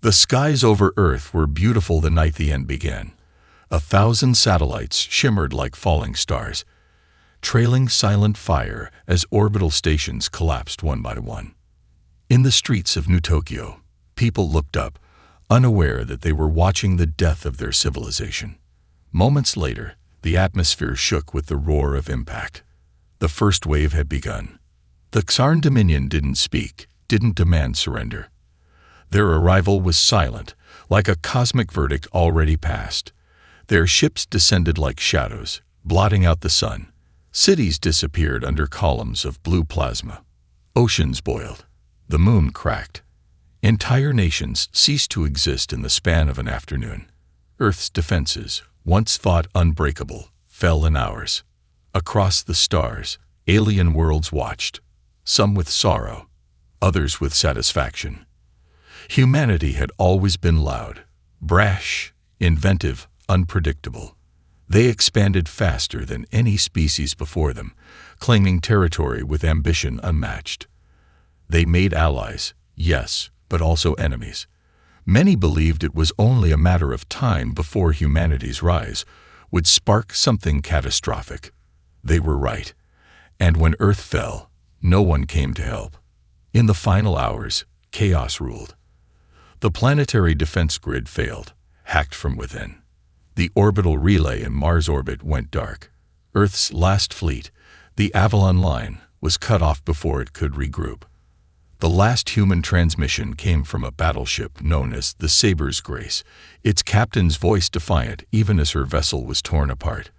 The skies over Earth were beautiful the night the end began. 1,000 satellites shimmered like falling stars, trailing silent fire as orbital stations collapsed one by one. In the streets of New Tokyo, people looked up, unaware that they were watching the death of their civilization. Moments later, the atmosphere shook with the roar of impact. The first wave had begun. The Xarn Dominion didn't speak, didn't demand surrender. Their arrival was silent, like a cosmic verdict already passed. Their ships descended like shadows, blotting out the sun. Cities disappeared under columns of blue plasma. Oceans boiled. The moon cracked. Entire nations ceased to exist in the span of an afternoon. Earth's defenses, once thought unbreakable, fell in hours. Across the stars, alien worlds watched, some with sorrow, others with satisfaction. Humanity had always been loud, brash, inventive, unpredictable. They expanded faster than any species before them, claiming territory with ambition unmatched. They made allies, yes, but also enemies. Many believed it was only a matter of time before humanity's rise would spark something catastrophic. They were right. And when Earth fell, no one came to help. In the final hours, chaos ruled. The planetary defense grid failed, hacked from within. The orbital relay in Mars orbit went dark. Earth's last fleet, the Avalon Line, was cut off before it could regroup. The last human transmission came from a battleship known as the Saber's Grace, its captain's voice defiant even as her vessel was torn apart.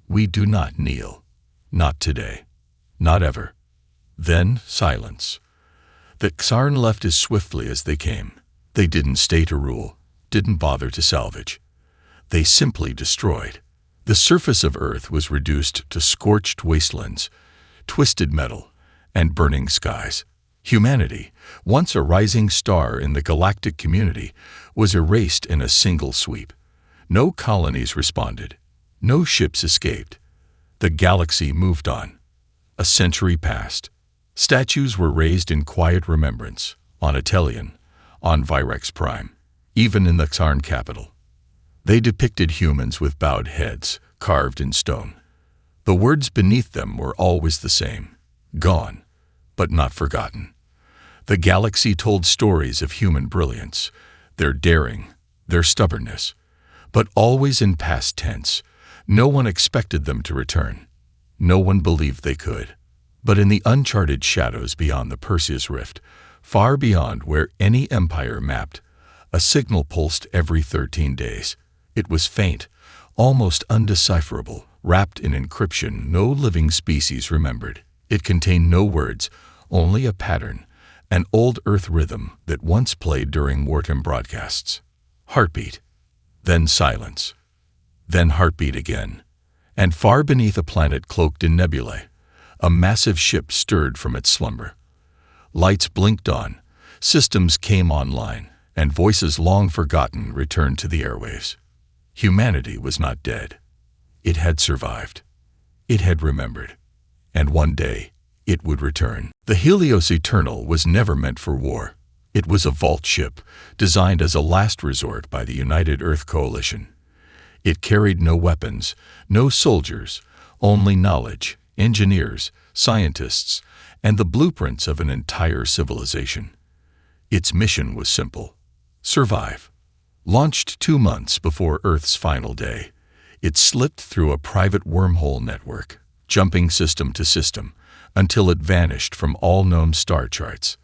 "We do not kneel. Not today. Not ever." Then silence. The Xarn left as swiftly as they came. They didn't stay to rule, didn't bother to salvage. They simply destroyed. The surface of Earth was reduced to scorched wastelands, twisted metal, and burning skies. Humanity, once a rising star in the galactic community, was erased in a single sweep. No colonies responded. No ships escaped. The galaxy moved on. A century passed. Statues were raised in quiet remembrance, on Atelian, on Virex Prime, even in the Xarn capital. They depicted humans with bowed heads, carved in stone. The words beneath them were always the same: gone, but not forgotten. The galaxy told stories of human brilliance, their daring, their stubbornness, but always in past tense. No one expected them to return. No one believed they could. But in the uncharted shadows beyond the Perseus Rift, far beyond where any empire mapped, a signal pulsed every 13 days. It was faint, almost undecipherable, wrapped in encryption no living species remembered. It contained no words, only a pattern, an old Earth rhythm that once played during wartime broadcasts. Heartbeat, then silence, then heartbeat again. And far beneath a planet cloaked in nebulae, a massive ship stirred from its slumber. Lights blinked on, systems came online, and voices long forgotten returned to the airwaves. Humanity was not dead. It had survived. It had remembered. And one day, it would return. The Helios Eternal was never meant for war. It was a vault ship, designed as a last resort by the United Earth Coalition. It carried no weapons, no soldiers, only knowledge, engineers, scientists, and the blueprints of an entire civilization. Its mission was simple: survive. Launched 2 months before Earth's final day, it slipped through a private wormhole network, jumping system to system, until it vanished from all known star charts.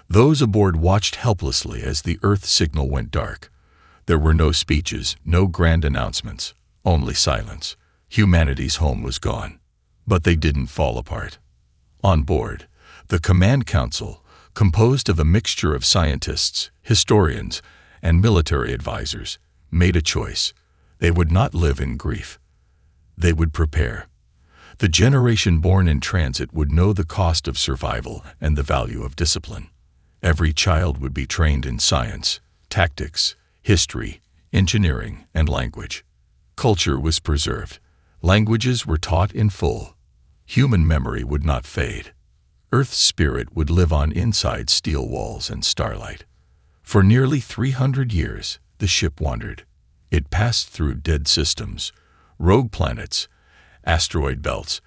Those aboard watched helplessly as the Earth signal went dark. There were no speeches, no grand announcements, only silence. Humanity's home was gone. But they didn't fall apart. On board, the Command Council, composed of a mixture of scientists, historians, and military advisors, made a choice. They would not live in grief. They would prepare. The generation born in transit would know the cost of survival and the value of discipline. Every child would be trained in science, tactics, history, engineering, and language. Culture was preserved. Languages were taught in full. Human memory would not fade. Earth's spirit would live on inside steel walls and starlight. For nearly 300 years, the ship wandered. It passed through dead systems, rogue planets, asteroid belts,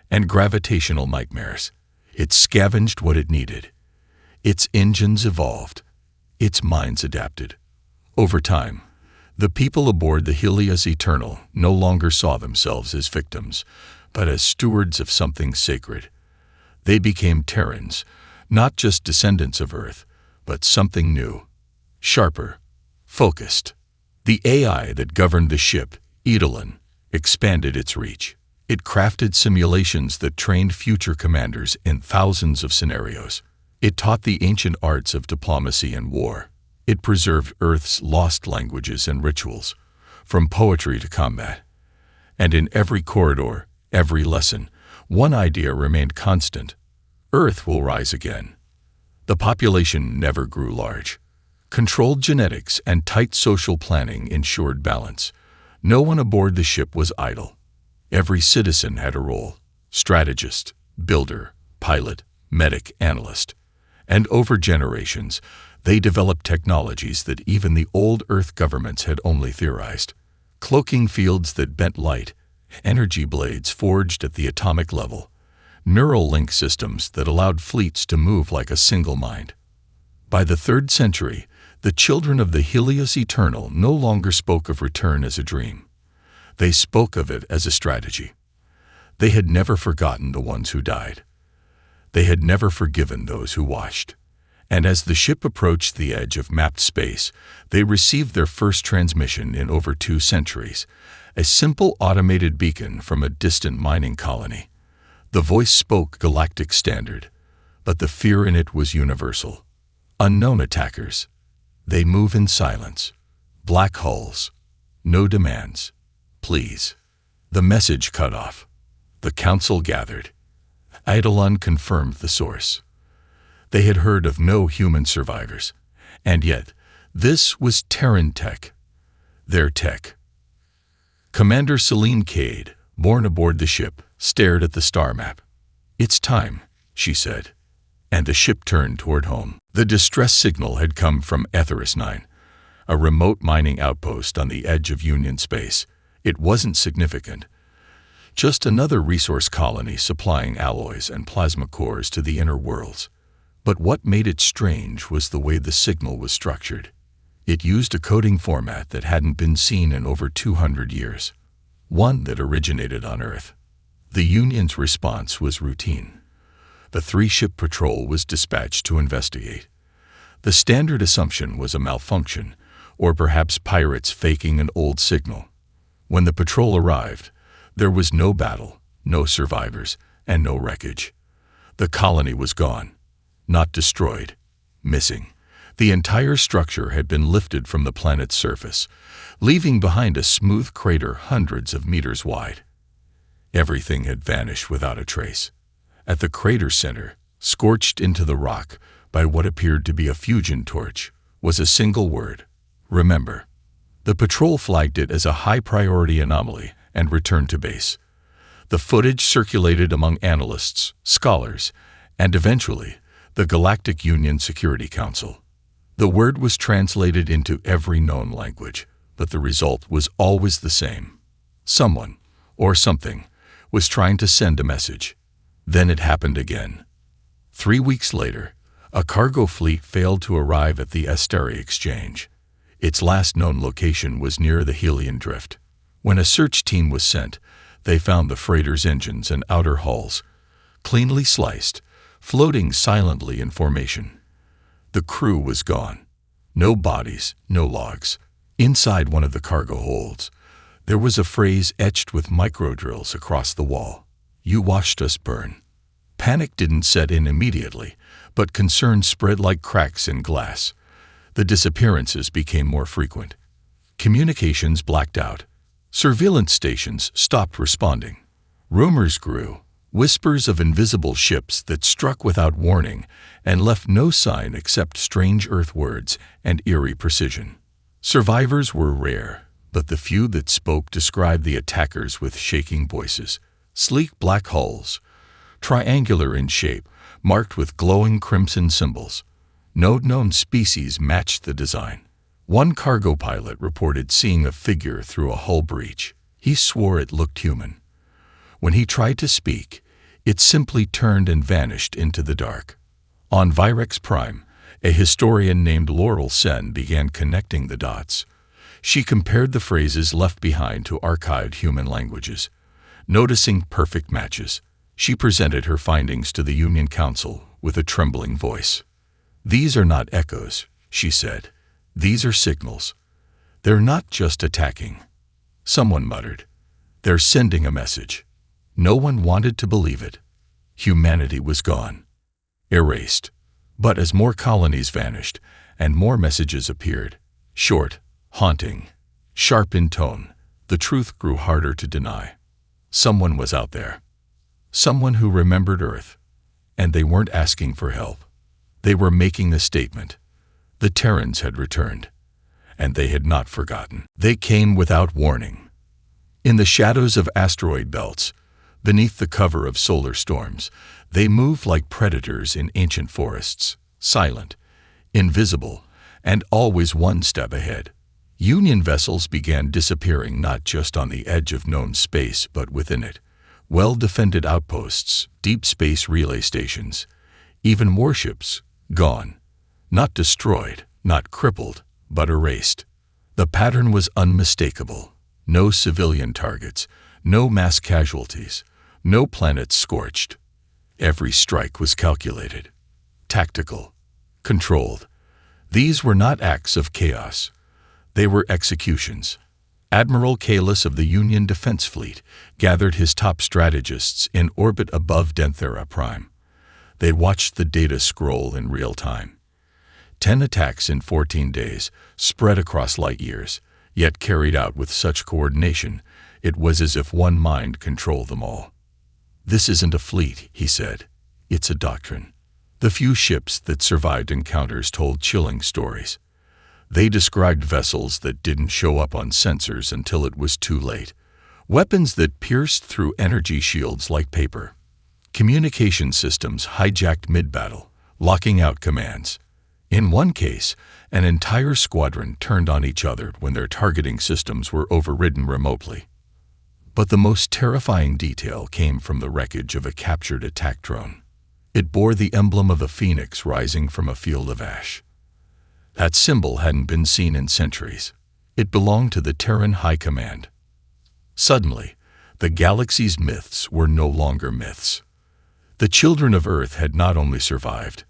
and gravitational nightmares. It scavenged what it needed. Its engines evolved. Its minds adapted. Over time, the people aboard the Helios Eternal no longer saw themselves as victims, but as stewards of something sacred. They became Terrans, not just descendants of Earth, but something new, sharper, focused. The AI that governed the ship, Eidolon, expanded its reach. It crafted simulations that trained future commanders in thousands of scenarios. It taught the ancient arts of diplomacy and war. It preserved Earth's lost languages and rituals, from poetry to combat. And in every corridor, every lesson, one idea remained constant: Earth will rise again. The population never grew large. Controlled genetics and tight social planning ensured balance. No one aboard the ship was idle. Every citizen had a role: strategist, builder, pilot, medic, analyst. And over generations, they developed technologies that even the old Earth governments had only theorized. Cloaking fields that bent light, energy blades forged at the atomic level, neural link systems that allowed fleets to move like a single mind. By the 3rd century, the children of the Helios Eternal no longer spoke of return as a dream. They spoke of it as a strategy. They had never forgotten the ones who died. They had never forgiven those who watched. And as the ship approached the edge of mapped space, they received their first transmission in over 2 centuries, a simple automated beacon from a distant mining colony. The voice spoke Galactic standard, but the fear in it was universal. Unknown attackers. They move in silence. Black hulls. No demands. Please. The message cut off. The council gathered. Eidolon confirmed the source. They had heard of no human survivors, and yet this was Terran tech. Their tech. Commander Celine Cade, born aboard the ship, stared at the star map. "It's time," she said, and the ship turned toward home. The distress signal had come from Etheris 9, a remote mining outpost on the edge of Union space. It wasn't significant. Just another resource colony supplying alloys and plasma cores to the inner worlds. But what made it strange was the way the signal was structured. It used a coding format that hadn't been seen in over 200 years, one that originated on Earth. The Union's response was routine. The 3-ship patrol was dispatched to investigate. The standard assumption was a malfunction, or perhaps pirates faking an old signal. When the patrol arrived, there was no battle, no survivors, and no wreckage. The colony was gone. Not destroyed, missing. The entire structure had been lifted from the planet's surface, leaving behind a smooth crater hundreds of meters wide. Everything had vanished without a trace. At the crater center, scorched into the rock by what appeared to be a fusion torch, was a single word: remember. The patrol flagged it as a high-priority anomaly and returned to base. The footage circulated among analysts, scholars, and eventually the Galactic Union Security Council. The word was translated into every known language, but the result was always the same. Someone, or something, was trying to send a message. Then it happened again. 3 weeks later, a cargo fleet failed to arrive at the Asteri Exchange. Its last known location was near the Helion Drift. When a search team was sent, they found the freighter's engines and outer hulls, cleanly sliced, floating silently in formation. The crew was gone. No bodies, no logs. Inside one of the cargo holds, there was a phrase etched with microdrills across the wall: "You watched us burn." Panic didn't set in immediately, but concern spread like cracks in glass. The disappearances became more frequent. Communications blacked out. Surveillance stations stopped responding. Rumors grew. Whispers of invisible ships that struck without warning and left no sign except strange Earth words and eerie precision. Survivors were rare, but the few that spoke described the attackers with shaking voices. Sleek black hulls, triangular in shape, marked with glowing crimson symbols. No known species matched the design. One cargo pilot reported seeing a figure through a hull breach. He swore it looked human. When he tried to speak, it simply turned and vanished into the dark. On Virex Prime, a historian named Laurel Sen began connecting the dots. She compared the phrases left behind to archived human languages. Noticing perfect matches, she presented her findings to the Union Council with a trembling voice. "These are not echoes," she said. "These are signals. They're not just attacking." Someone muttered, "They're sending a message." No one wanted to believe it. Humanity was gone. Erased. But as more colonies vanished and more messages appeared, short, haunting, sharp in tone, the truth grew harder to deny. Someone was out there. Someone who remembered Earth. And they weren't asking for help. They were making a statement. The Terrans had returned. And they had not forgotten. They came without warning. In the shadows of asteroid belts, beneath the cover of solar storms, they moved like predators in ancient forests, silent, invisible, and always one step ahead. Union vessels began disappearing not just on the edge of known space but within it. Well-defended outposts, deep space relay stations, even warships, gone. Not destroyed, not crippled, but erased. The pattern was unmistakable. No civilian targets, no mass casualties, no planets scorched. Every strike was calculated, tactical, controlled. These were not acts of chaos. They were executions. Admiral Kalis of the Union Defense Fleet gathered his top strategists in orbit above Denthera Prime. They watched the data scroll in real time. 10 attacks in 14 days, spread across light years, yet carried out with such coordination, it was as if one mind controlled them all. "This isn't a fleet," he said. "It's a doctrine." The few ships that survived encounters told chilling stories. They described vessels that didn't show up on sensors until it was too late. Weapons that pierced through energy shields like paper. Communication systems hijacked mid-battle, locking out commands. In one case, an entire squadron turned on each other when their targeting systems were overridden remotely. But the most terrifying detail came from the wreckage of a captured attack drone. It bore the emblem of a phoenix rising from a field of ash. That symbol hadn't been seen in centuries. It belonged to the Terran High Command. Suddenly, the galaxy's myths were no longer myths. The children of Earth had not only survived,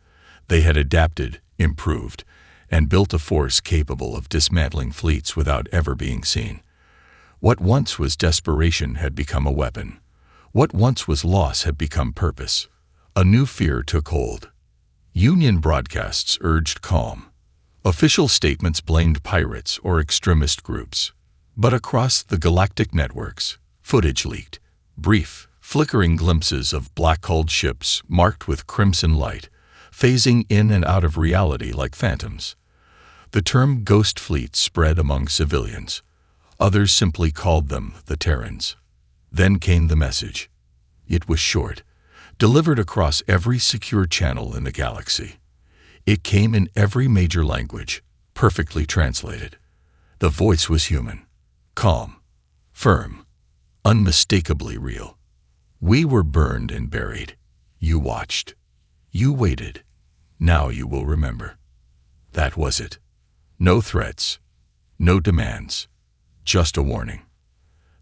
they had adapted, improved, and built a force capable of dismantling fleets without ever being seen. What once was desperation had become a weapon. What once was loss had become purpose. A new fear took hold. Union broadcasts urged calm. Official statements blamed pirates or extremist groups. But across the galactic networks, footage leaked. Brief, flickering glimpses of black-hulled ships marked with crimson light, phasing in and out of reality like phantoms. The term ghost fleet spread among civilians. Others simply called them the Terrans. Then came the message. It was short, delivered across every secure channel in the galaxy. It came in every major language, perfectly translated. The voice was human, calm, firm, unmistakably real. "We were burned and buried. You watched. You waited. Now you will remember." That was it. No threats, no demands, just a warning.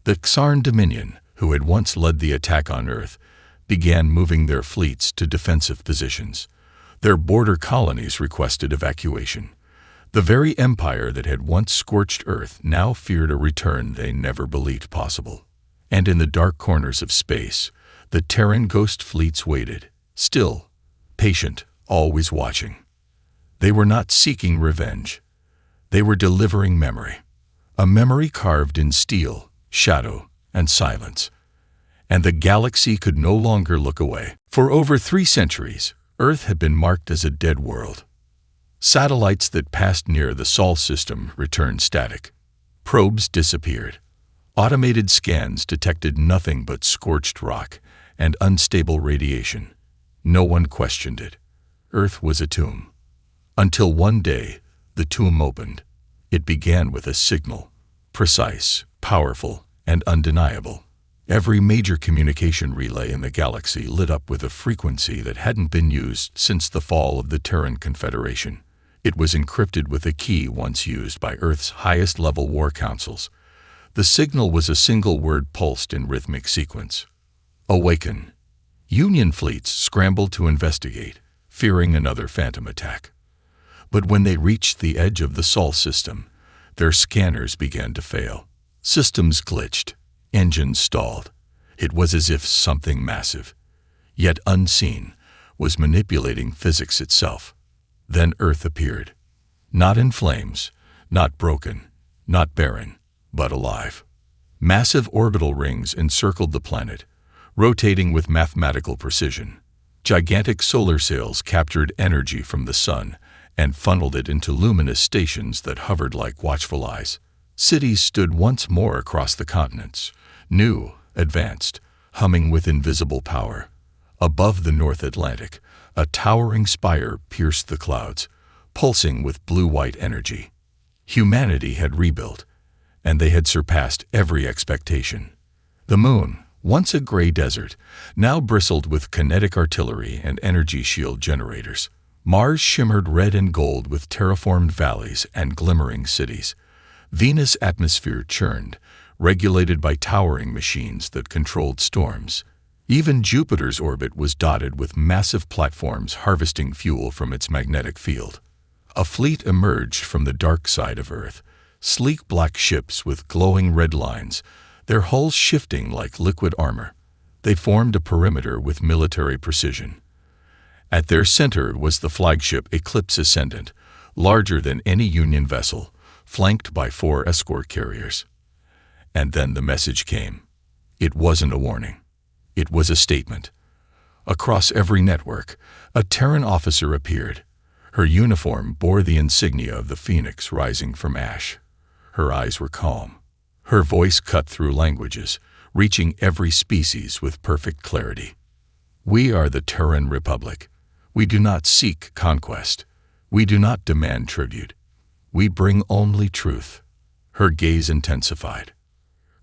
The Xarn Dominion, who had once led the attack on Earth, began moving their fleets to defensive positions. Their border colonies requested evacuation. The very empire that had once scorched Earth now feared a return they never believed possible. And in the dark corners of space, the Terran ghost fleets waited, still, patient, always watching. They were not seeking revenge. They were delivering memory. A memory carved in steel, shadow, and silence. And the galaxy could no longer look away. For over 3 centuries, Earth had been marked as a dead world. Satellites that passed near the Sol system returned static. Probes disappeared. Automated scans detected nothing but scorched rock and unstable radiation. No one questioned it. Earth was a tomb. Until one day, the tomb opened. It began with a signal, precise, powerful, and undeniable. Every major communication relay in the galaxy lit up with a frequency that hadn't been used since the fall of the Terran Confederation. It was encrypted with a key once used by Earth's highest-level war councils. The signal was a single word pulsed in rhythmic sequence. Awaken. Union fleets scrambled to investigate, fearing another phantom attack. But when they reached the edge of the Sol system, their scanners began to fail. Systems glitched. Engines stalled. It was as if something massive, yet unseen, was manipulating physics itself. Then Earth appeared. Not in flames, not broken, not barren, but alive. Massive orbital rings encircled the planet, rotating with mathematical precision. Gigantic solar sails captured energy from the sun and funneled it into luminous stations that hovered like watchful eyes. Cities stood once more across the continents, new, advanced, humming with invisible power. Above the North Atlantic, a towering spire pierced the clouds, pulsing with blue-white energy. Humanity had rebuilt, and they had surpassed every expectation. The moon, once a gray desert, now bristled with kinetic artillery and energy shield generators. Mars shimmered red and gold with terraformed valleys and glimmering cities. Venus' atmosphere churned, regulated by towering machines that controlled storms. Even Jupiter's orbit was dotted with massive platforms harvesting fuel from its magnetic field. A fleet emerged from the dark side of Earth, sleek black ships with glowing red lines, their hulls shifting like liquid armor. They formed a perimeter with military precision. At their center was the flagship Eclipse Ascendant, larger than any Union vessel, flanked by 4 escort carriers. And then the message came. It wasn't a warning. It was a statement. Across every network, a Terran officer appeared. Her uniform bore the insignia of the phoenix rising from ash. Her eyes were calm. Her voice cut through languages, reaching every species with perfect clarity. We are the Terran Republic. We do not seek conquest. We do not demand tribute. We bring only truth. Her gaze intensified.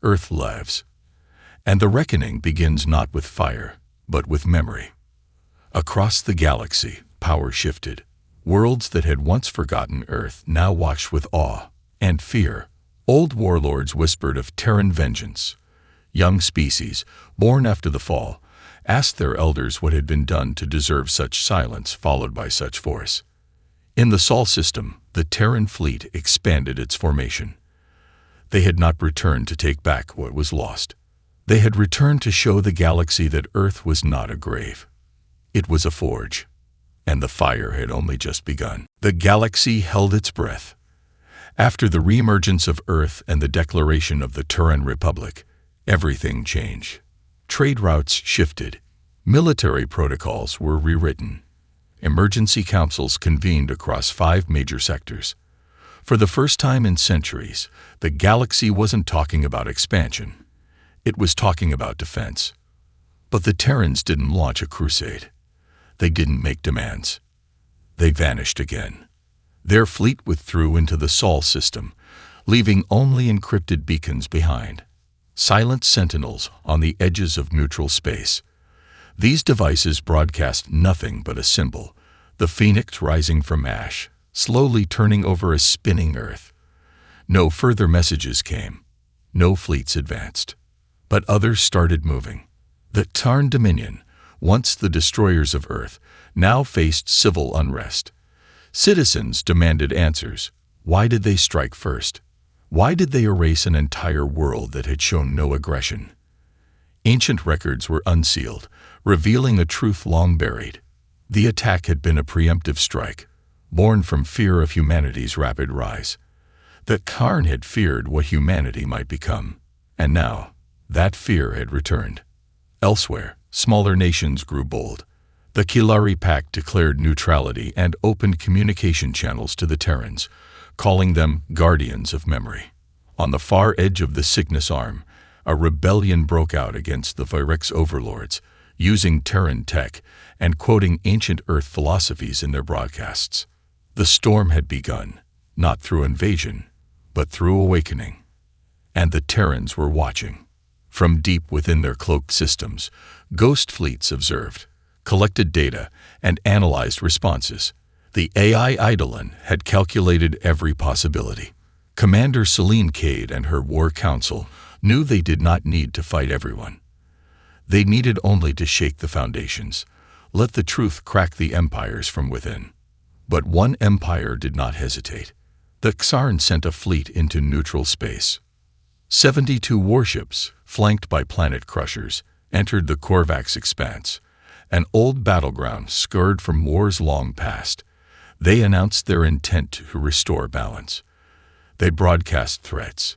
Earth lives. And the reckoning begins not with fire, but with memory. Across the galaxy, power shifted. Worlds that had once forgotten Earth now watched with awe and fear. Old warlords whispered of Terran vengeance. Young species, born after the fall, asked their elders what had been done to deserve such silence followed by such force. In the Sol system, the Terran fleet expanded its formation. They had not returned to take back what was lost. They had returned to show the galaxy that Earth was not a grave. It was a forge, and the fire had only just begun. The galaxy held its breath. After the reemergence of Earth and the declaration of the Terran Republic, everything changed. Trade routes shifted. Military protocols were rewritten. Emergency councils convened across 5 major sectors. For the first time in centuries, the galaxy wasn't talking about expansion. It was talking about defense. But the Terrans didn't launch a crusade. They didn't make demands. They vanished again. Their fleet withdrew into the Sol system, leaving only encrypted beacons behind. Silent sentinels on the edges of neutral space. These devices broadcast nothing but a symbol, the phoenix rising from ash, slowly turning over a spinning Earth. No further messages came. No fleets advanced. But others started moving. The Tarn Dominion, once the destroyers of Earth, now faced civil unrest. Citizens demanded answers. Why did they strike first? Why did they erase an entire world that had shown no aggression? Ancient records were unsealed, revealing a truth long buried. The attack had been a preemptive strike, born from fear of humanity's rapid rise. The Karn had feared what humanity might become, and now that fear had returned. Elsewhere, smaller nations grew bold. The Kilari Pact declared neutrality and opened communication channels to the Terrans, calling them guardians of memory. On the far edge of the Cygnus Arm, a rebellion broke out against the Vyrix overlords, using Terran tech and quoting ancient Earth philosophies in their broadcasts. The storm had begun, not through invasion, but through awakening. And the Terrans were watching. From deep within their cloaked systems, ghost fleets observed, collected data, and analyzed responses. The AI Eidolon had calculated every possibility. Commander Celine Cade and her war council knew they did not need to fight everyone. They needed only to shake the foundations, let the truth crack the empires from within. But one empire did not hesitate. The Xarn sent a fleet into neutral space. 72 warships, flanked by planet crushers, entered the Korvax expanse, an old battleground scarred from wars long past. They announced their intent to restore balance. They broadcast threats.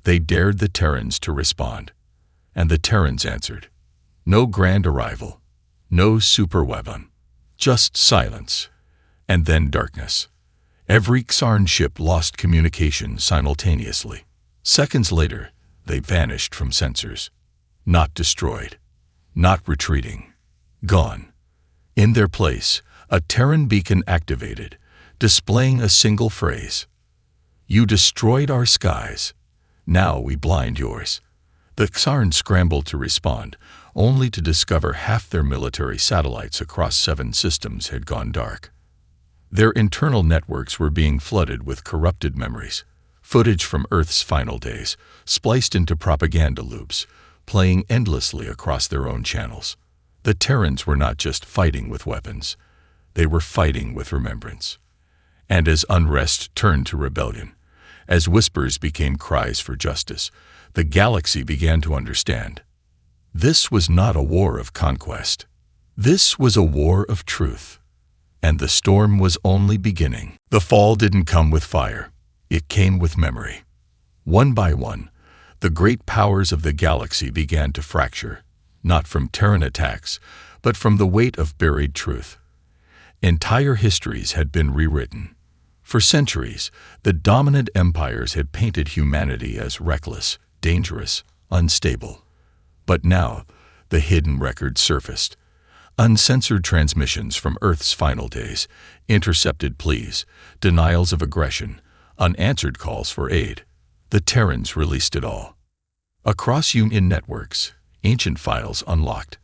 They dared the Terrans to respond. And the Terrans answered. No grand arrival. No superweapon. Just silence. And then darkness. Every Xarn ship lost communication simultaneously. Seconds later, they vanished from sensors. Not destroyed. Not retreating. Gone. In their place, a Terran beacon activated, displaying a single phrase. You destroyed our skies. Now we blind yours. The Xarn scrambled to respond, only to discover half their military satellites across 7 systems had gone dark. Their internal networks were being flooded with corrupted memories, footage from Earth's final days, spliced into propaganda loops, playing endlessly across their own channels. The Terrans were not just fighting with weapons. They were fighting with remembrance. And as unrest turned to rebellion, as whispers became cries for justice, the galaxy began to understand. This was not a war of conquest. This was a war of truth. And the storm was only beginning. The fall didn't come with fire. It came with memory. One by one, the great powers of the galaxy began to fracture, not from Terran attacks, but from the weight of buried truth. Entire histories had been rewritten. For centuries, the dominant empires had painted humanity as reckless, dangerous, unstable. But now, the hidden record surfaced. Uncensored transmissions from Earth's final days, intercepted pleas, denials of aggression, unanswered calls for aid. The Terrans released it all. Across Union networks, ancient files unlocked.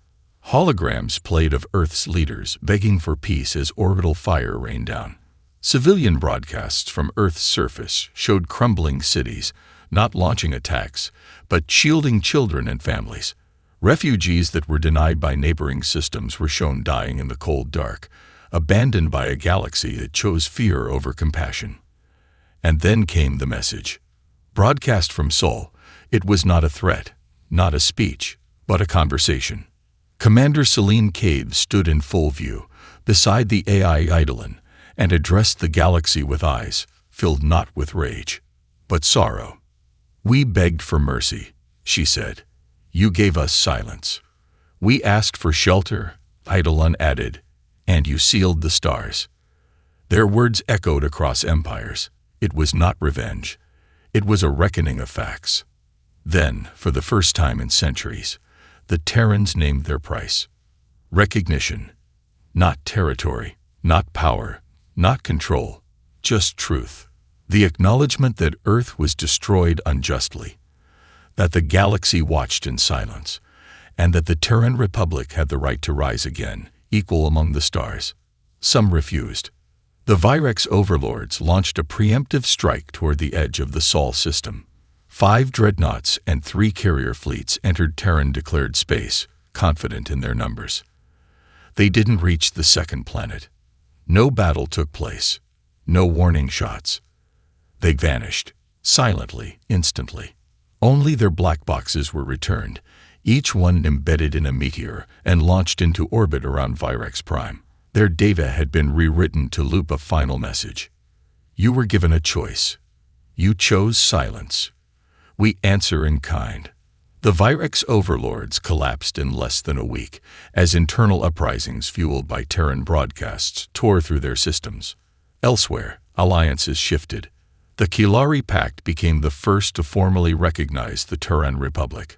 Holograms played of Earth's leaders begging for peace as orbital fire rained down. Civilian broadcasts from Earth's surface showed crumbling cities, not launching attacks, but shielding children and families. Refugees that were denied by neighboring systems were shown dying in the cold dark, abandoned by a galaxy that chose fear over compassion. And then came the message. Broadcast from Sol, it was not a threat, not a speech, but a conversation. Commander Celine Cade stood in full view, beside the AI Eidolon, and addressed the galaxy with eyes, filled not with rage, but sorrow. We begged for mercy, she said. You gave us silence. We asked for shelter, Eidolon added, and you sealed the stars. Their words echoed across empires. It was not revenge. It was a reckoning of facts. Then, for the first time in centuries, the Terrans named their price. Recognition. Not territory, not power, not control, just truth. The acknowledgement that Earth was destroyed unjustly, that the galaxy watched in silence, and that the Terran Republic had the right to rise again, equal among the stars. Some refused. The Virex overlords launched a preemptive strike toward the edge of the Sol system. 5 dreadnoughts and 3 carrier fleets entered Terran-declared space, confident in their numbers. They didn't reach the second planet. No battle took place. No warning shots. They vanished, silently, instantly. Only their black boxes were returned, each one embedded in a meteor and launched into orbit around Virex Prime. Their data had been rewritten to loop a final message. You were given a choice. You chose silence. We answer in kind. The Virex overlords collapsed in less than a week, as internal uprisings fueled by Terran broadcasts tore through their systems. Elsewhere, alliances shifted. The Kilari Pact became the first to formally recognize the Terran Republic.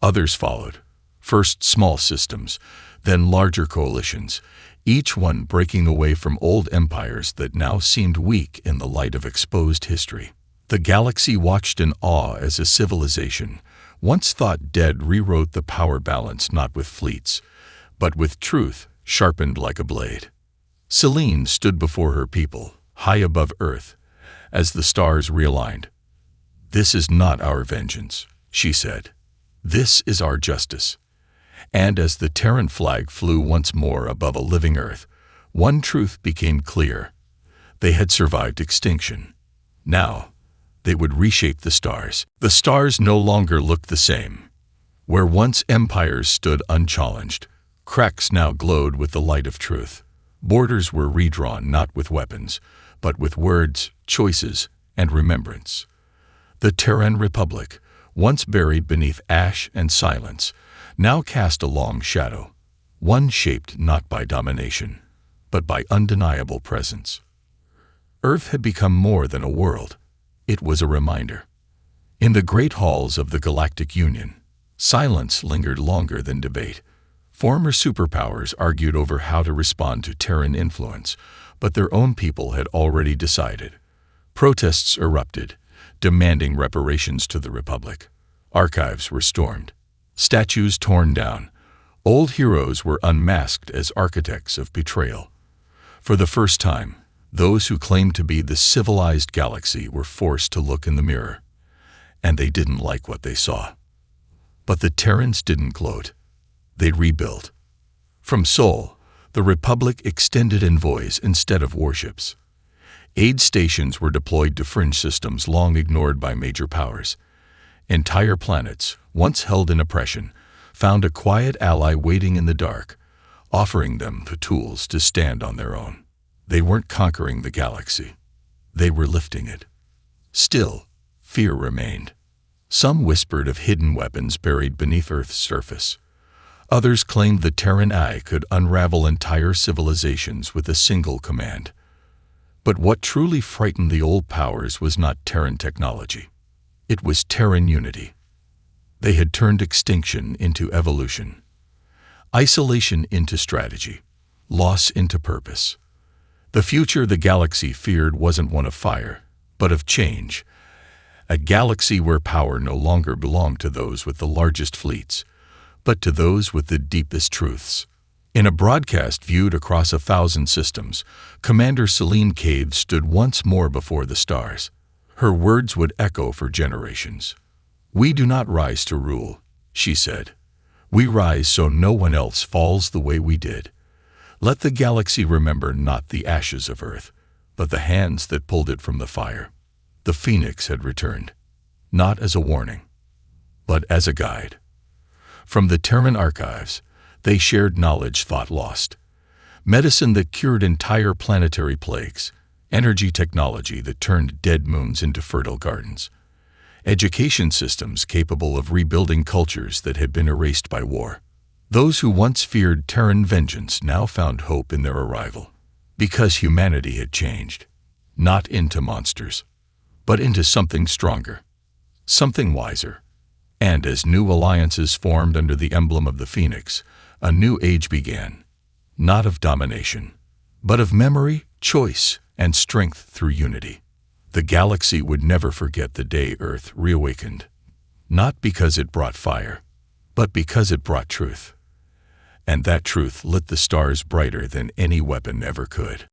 Others followed, first small systems, then larger coalitions, each one breaking away from old empires that now seemed weak in the light of exposed history. The galaxy watched in awe as a civilization, once thought dead, rewrote the power balance not with fleets, but with truth sharpened like a blade. Selene stood before her people, high above Earth, as the stars realigned. "This is not our vengeance," she said. "This is our justice." And as the Terran flag flew once more above a living Earth, one truth became clear. They had survived extinction. Now, they would reshape the stars. The stars no longer looked the same. Where once empires stood unchallenged, cracks now glowed with the light of truth. Borders were redrawn not with weapons, but with words, choices, and remembrance. The Terran Republic, once buried beneath ash and silence, now cast a long shadow, one shaped not by domination, but by undeniable presence. Earth had become more than a world. It was a reminder. In the great halls of the Galactic Union, silence lingered longer than debate. Former superpowers argued over how to respond to Terran influence, but their own people had already decided. Protests erupted, demanding reparations to the Republic. Archives were stormed, statues torn down. Old heroes were unmasked as architects of betrayal. For the first time, those who claimed to be the civilized galaxy were forced to look in the mirror, and they didn't like what they saw. But the Terrans didn't gloat. They rebuilt. From Sol, the Republic extended envoys instead of warships. Aid stations were deployed to fringe systems long ignored by major powers. Entire planets, once held in oppression, found a quiet ally waiting in the dark, offering them the tools to stand on their own. They weren't conquering the galaxy. They were lifting it. Still, fear remained. Some whispered of hidden weapons buried beneath Earth's surface. Others claimed the Terran eye could unravel entire civilizations with a single command. But what truly frightened the old powers was not Terran technology. It was Terran unity. They had turned extinction into evolution, isolation into strategy, loss into purpose. The future the galaxy feared wasn't one of fire, but of change. A galaxy where power no longer belonged to those with the largest fleets, but to those with the deepest truths. In a broadcast viewed across 1,000 systems, Commander Selene Cave stood once more before the stars. Her words would echo for generations. "We do not rise to rule," she said. "We rise so no one else falls the way we did. Let the galaxy remember not the ashes of Earth, but the hands that pulled it from the fire." The Phoenix had returned, not as a warning, but as a guide. From the Terran archives, they shared knowledge thought lost. Medicine that cured entire planetary plagues, energy technology that turned dead moons into fertile gardens, education systems capable of rebuilding cultures that had been erased by war. Those who once feared Terran vengeance now found hope in their arrival, because humanity had changed, not into monsters, but into something stronger, something wiser. And as new alliances formed under the emblem of the Phoenix, a new age began, not of domination, but of memory, choice, and strength through unity. The galaxy would never forget the day Earth reawakened, not because it brought fire, but because it brought truth. And that truth lit the stars brighter than any weapon ever could.